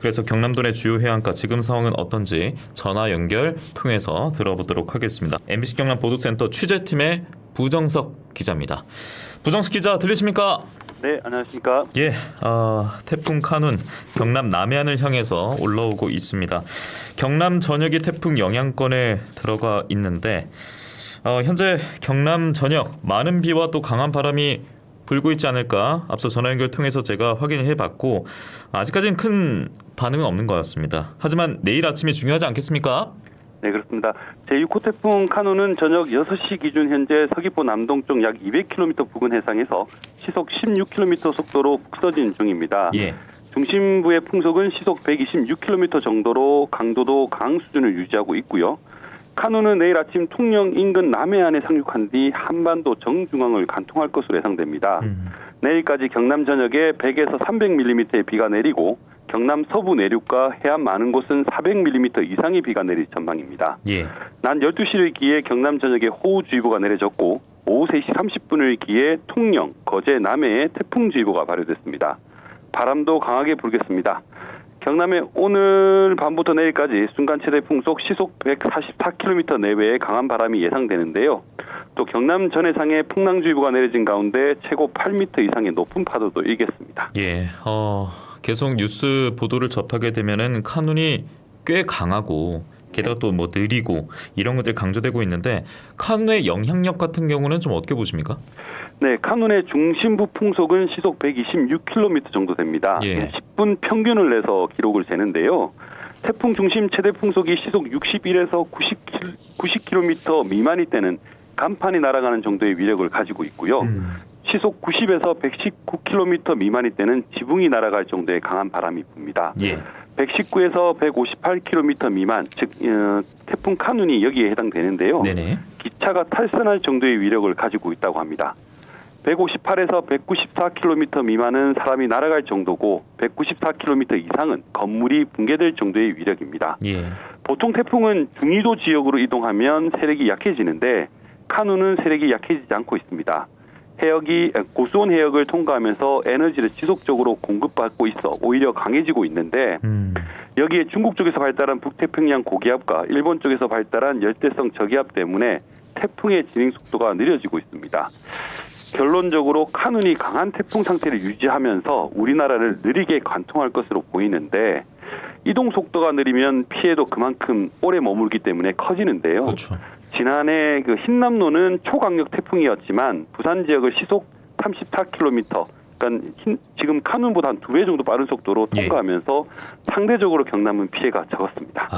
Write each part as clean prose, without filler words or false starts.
그래서 경남도 내 주요 해안가 지금 상황은 어떤지 전화 연결 통해서 들어보도록 하겠습니다. MBC 경남 보도센터 취재팀의 부정석 기자입니다. 부정석 기자 들리십니까? 네, 안녕하십니까? 예, 태풍 카눈 경남 남해안을 향해서 올라오고 있습니다. 경남 전역이 태풍 영향권에 들어가 있는데 현재 경남 전역 많은 비와 또 강한 바람이 불고 있지 않을까 앞서 전화 연결 통해서 제가 확인해봤고 아직까지는 큰 반응은 없는 것 같습니다. 하지만 내일 아침이 중요하지 않겠습니까? 네, 그렇습니다. 제6호 태풍 카눈은 저녁 6시 기준 현재 서귀포 남동쪽 약 200km 부근 해상에서 시속 16km 속도로 북서진 중입니다. 예. 중심부의 풍속은 시속 126km 정도로 강도도 강한 수준을 유지하고 있고요. 카눈은 내일 아침 통영 인근 남해안에 상륙한 뒤 한반도 정중앙을 관통할 것으로 예상됩니다. 내일까지 경남 전역에 100에서 300mm의 비가 내리고 경남 서부 내륙과 해안 많은 곳은 400mm 이상의 비가 내릴 전망입니다. 예. 낮 12시를 기해 경남 전역에 호우주의보가 내려졌고 오후 3시 30분을 기해 통영, 거제, 남해에 태풍주의보가 발효됐습니다. 바람도 강하게 불겠습니다. 경남에 오늘 밤부터 내일까지 순간 최대 풍속 시속 144km 내외의 강한 바람이 예상되는데요. 또 경남 전해상에 풍랑주의보가 내려진 가운데 최고 8m 이상의 높은 파도도 일겠습니다. 예. 계속 뉴스 보도를 접하게 되면은 카눈이 꽤 강하고 게다가 또 뭐 느리고 이런 것들이 강조되고 있는데 카눈의 영향력 같은 경우는 좀 어떻게 보십니까? 네, 카눈의 중심부 풍속은 시속 126km 정도 됩니다. 예. 10분 평균을 내서 기록을 재는데요. 태풍 중심 최대 풍속이 시속 61에서 90km 미만일 때는 간판이 날아가는 정도의 위력을 가지고 있고요. 시속 90에서 119km 미만일 때는 지붕이 날아갈 정도의 강한 바람이 붑니다. 예. 119에서 158km 미만, 즉 태풍 카눈이 여기에 해당되는데요. 네네. 기차가 탈선할 정도의 위력을 가지고 있다고 합니다. 158에서 194km 미만은 사람이 날아갈 정도고 194km 이상은 건물이 붕괴될 정도의 위력입니다. 예. 보통 태풍은 중위도 지역으로 이동하면 세력이 약해지는데 카눈은 세력이 약해지지 않고 있습니다. 해역이 고수온 해역을 통과하면서 에너지를 지속적으로 공급받고 있어 오히려 강해지고 있는데 여기에 중국 쪽에서 발달한 북태평양 고기압과 일본 쪽에서 발달한 열대성 저기압 때문에 태풍의 진행 속도가 느려지고 있습니다. 결론적으로 카눈이 강한 태풍 상태를 유지하면서 우리나라를 느리게 관통할 것으로 보이는데 이동 속도가 느리면 피해도 그만큼 오래 머물기 때문에 커지는데요. 그렇죠. 지난해 그 흰남노는 초강력 태풍이었지만 부산 지역을 시속 34km, 그러니까 지금 카눈보다 한 2배 정도 빠른 속도로 통과하면서 상대적으로 경남은 피해가 적었습니다.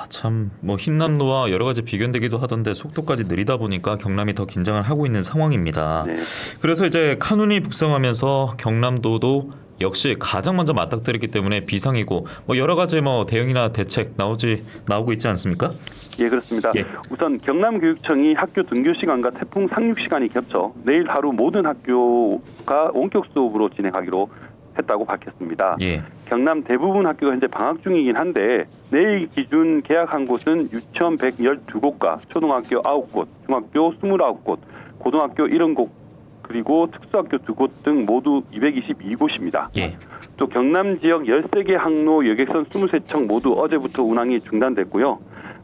참 뭐 흰남노와 여러 가지 비견되기도 하던데 속도까지 느리다 보니까 경남이 더 긴장을 하고 있는 상황입니다. 네. 그래서 이제 카눈이 북상하면서 경남도도 역시 가장 먼저 맞닥뜨렸기 때문에 비상이고 뭐 여러 가지 뭐 대응이나 대책 나오고 있지 않습니까? 예, 그렇습니다. 예. 우선 경남교육청이 학교 등교 시간과 태풍 상륙 시간이 겹쳐 내일 하루 모든 학교가 원격 수업으로 진행하기로 했다고 밝혔습니다. 예. 경남 대부분 학교가 현재 방학 중이긴 한데 내일 기준 개학한 곳은 유치원 112곳과 초등학교 9곳, 중학교 29곳, 고등학교 70곳, 그리고 특수학교 2곳 등 모두 222곳입니다. 예. 또 경남 지역 13개 항로 여객선 23척 모두 어제부터 운항이 중단됐고요.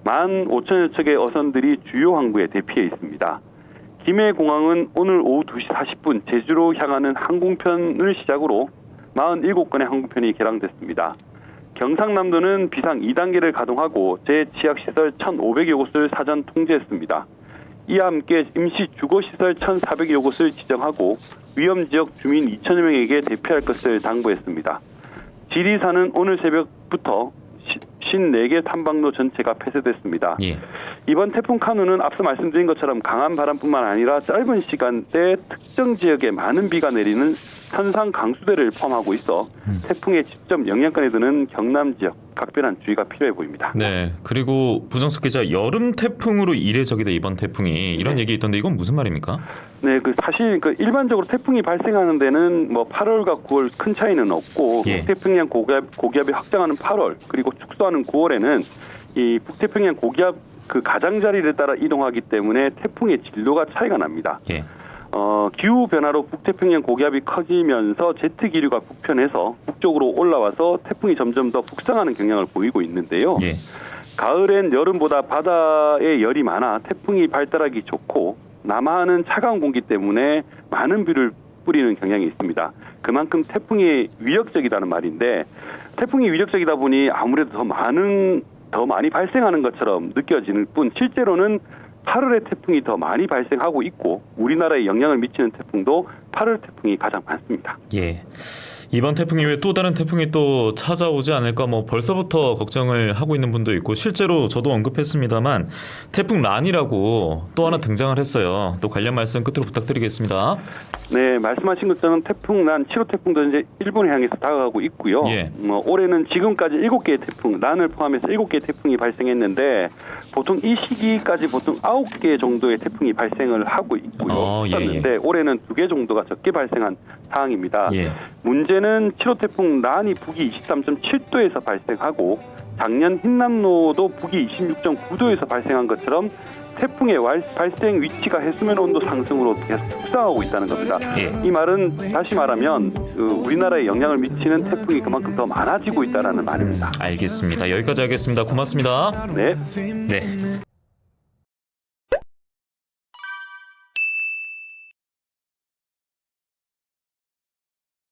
15,000여 척의 어선들이 주요 항구에 대피해 있습니다. 김해공항은 오늘 오후 2시 40분 제주로 향하는 항공편을 시작으로 47건의 항공편이 개항됐습니다. 경상남도는 비상 2단계를 가동하고 재취약시설 1,500여 곳을 사전 통제했습니다. 이와 함께 임시 주거시설 1,400여 곳을 지정하고 위험지역 주민 2,000여 명에게 대피할 것을 당부했습니다. 지리산은 오늘 새벽부터 54개 탐방로 전체가 폐쇄됐습니다. 예. 이번 태풍 카눈은 앞서 말씀드린 것처럼 강한 바람뿐만 아니라 짧은 시간대 특정 지역에 많은 비가 내리는 현상 강수대를 포함하고 있어 태풍의 직접 영향권에 드는 경남 지역 각별한 주의가 필요해 보입니다. 네. 그리고 부정석 기자 여름 태풍으로 이례적이다 이번 태풍이 이런 얘기 있던데 이건 무슨 말입니까? 네, 사실 일반적으로 태풍이 발생하는 데는 뭐 8월과 9월 큰 차이는 없고 예. 북태평양 고기압이 확장하는 8월 그리고 축소하는 9월에는 이 북태평양 고기압 그 가장자리를 따라 이동하기 때문에 태풍의 진로가 차이가 납니다. 예. 기후 변화로 북태평양 고기압이 커지면서 제트 기류가 북편에서 북쪽으로 올라와서 태풍이 점점 더 북상하는 경향을 보이고 있는데요. 예. 가을엔 여름보다 바다에 열이 많아 태풍이 발달하기 좋고 남하는 차가운 공기 때문에 많은 비를 뿌리는 경향이 있습니다. 그만큼 태풍이 위력적이라는 말인데 태풍이 위력적이다 보니 아무래도 더 많이 발생하는 것처럼 느껴지는 뿐 실제로는 8월에 태풍이 더 많이 발생하고 있고 우리나라에 영향을 미치는 태풍도 8월 태풍이 가장 많습니다. 예. 이번 태풍 이후에 또 다른 태풍이 또 찾아오지 않을까 뭐 벌써부터 걱정을 하고 있는 분도 있고 실제로 저도 언급했습니다만 태풍 란이라고 또 하나 등장을 했어요. 또 관련 말씀 끝으로 부탁드리겠습니다. 네, 말씀하신 것처럼 태풍 란 7호 태풍도 이제 일본을 향해서 다가가고 있고요. 예. 올해는 지금까지 7개의 태풍, 란을 포함해서 7개의 태풍이 발생했는데 보통 이 시기까지 보통 9개 정도의 태풍이 발생을 하고 있고요. 예. 올해는 2개 정도가 적게 발생한 상황입니다. 예. 문제는 7호 태풍 란이 북위 23.7도에서 발생하고 작년 흰남노도 북위 26.9도에서 발생한 것처럼 태풍의 발생 위치가 해수면 온도 상승으로 계속 북상하고 있다는 겁니다. 예. 이 말은 다시 말하면 우리나라에 영향을 미치는 태풍이 그만큼 더 많아지고 있다는 말입니다. 알겠습니다. 여기까지 하겠습니다. 고맙습니다. 네. 네.